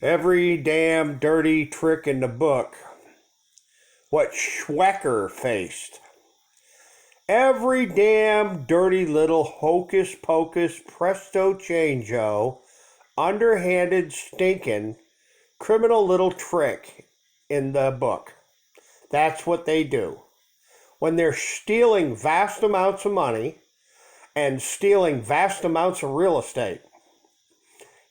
Every damn dirty trick in the book. What Swecker faced. Every damn dirty little hocus pocus presto changeo, underhanded stinking criminal little trick in the book. That's what they do. When they're stealing vast amounts of money and stealing vast amounts of real estate.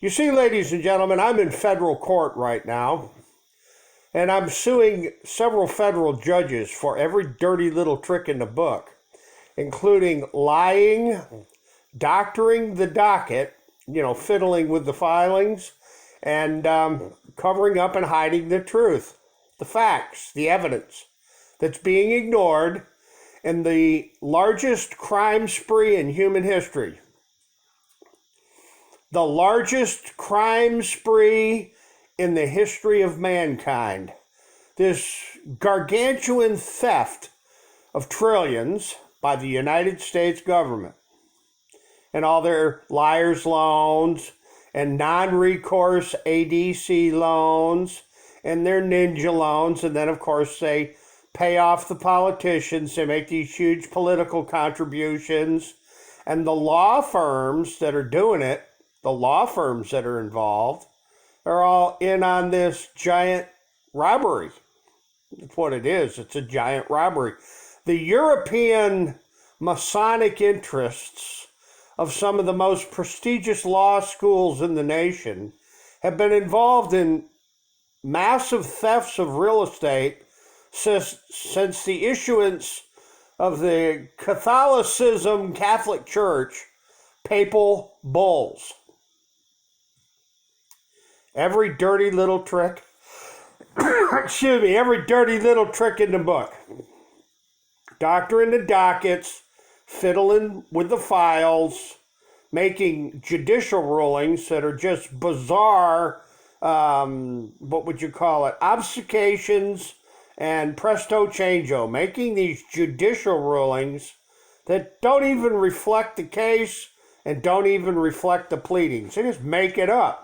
You see, ladies and gentlemen, I'm in federal court right now, and I'm suing several federal judges for every dirty little trick in the book, including lying, doctoring the docket, fiddling with the filings, and covering up and hiding the truth, the facts, the evidence that's being ignored in the largest crime spree in human history. The largest crime spree in the history of mankind. This gargantuan theft of trillions by the United States government and all their liar's loans and non-recourse ADC loans and their ninja loans. And then, of course, they pay off the politicians. They make these huge political contributions. And the law firms that are doing it, the law firms that are involved, are all in on this giant robbery. That's what it is. It's a giant robbery. The European Masonic interests of some of the most prestigious law schools in the nation have been involved in massive thefts of real estate since the issuance of the Catholic Church papal bulls. Every dirty little trick, every dirty little trick in the book. Doctoring the dockets, fiddling with the files, making judicial rulings that are just bizarre, what would you call it, obfuscations and presto changeo, making these judicial rulings that don't even reflect the case and don't even reflect the pleadings. They just make it up.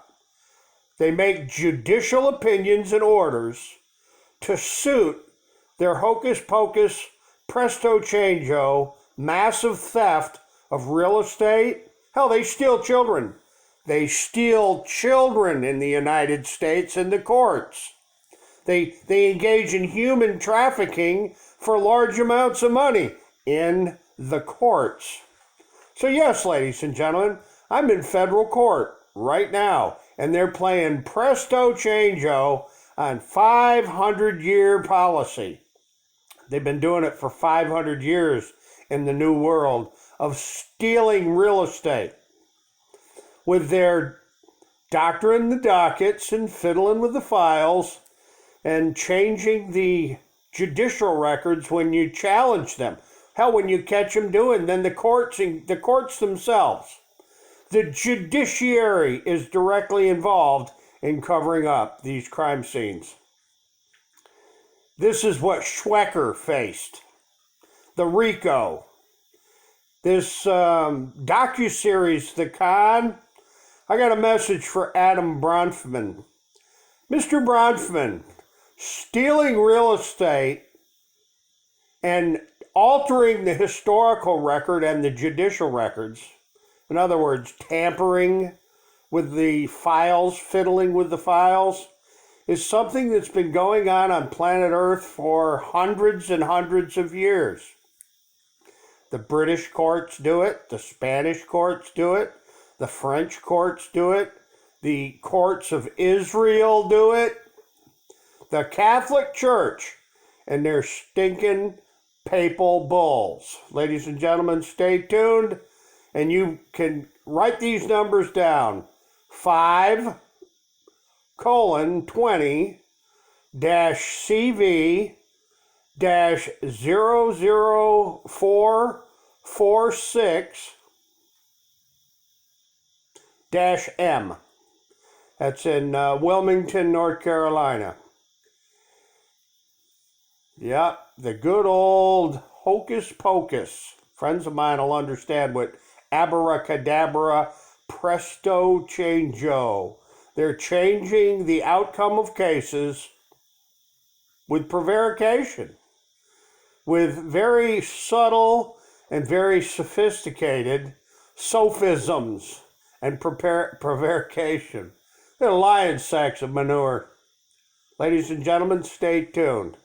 They make judicial opinions and orders to suit their hocus pocus, presto changeo, massive theft of real estate. Hell, they steal children. They steal children in the United States in the courts. They engage in human trafficking for large amounts of money in the courts. So yes, ladies and gentlemen, I'm in federal court right now, and they're playing presto changeo on 500-year policy. They've been doing it for 500 years in the New World of stealing real estate with their doctoring the dockets and fiddling with the files and changing the judicial records when you challenge them. Hell, when you catch them doing, then the courts themselves. The judiciary is directly involved in covering up these crime scenes. This is what Swecker faced. The RICO. This docuseries, The Con. I got a message for Adam Bronfman. Mr. Bronfman, stealing real estate and altering the historical record and the judicial records, in other words, tampering with the files, fiddling with the files, is something that's been going on planet Earth for hundreds and hundreds of years. The British courts do it, the Spanish courts do it, the French courts do it, the courts of Israel do it, the Catholic Church and their stinking papal bulls. Ladies and gentlemen, stay tuned, and you can write these numbers down. 5:20-CV-00446-M. That's in Wilmington, North Carolina. Yep, the good old hocus pocus. Friends of mine will understand what abracadabra, presto changeo. They're changing the outcome of cases with prevarication, with very subtle and very sophisticated sophisms and prevarication. They're lion sacks of manure. Ladies and gentlemen, stay tuned.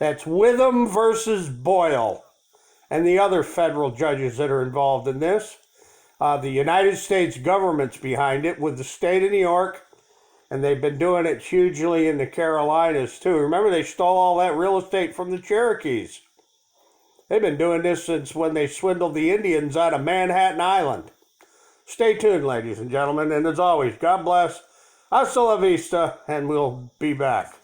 That's Witham versus Boyle and the other federal judges that are involved in this. The United States government's behind it with the state of New York, and they've been doing it hugely in the Carolinas too. Remember, they stole all that real estate from the Cherokees. They've been doing this since when they swindled the Indians out of Manhattan Island. Stay tuned, ladies and gentlemen, and as always, God bless. Hasta la vista, and we'll be back.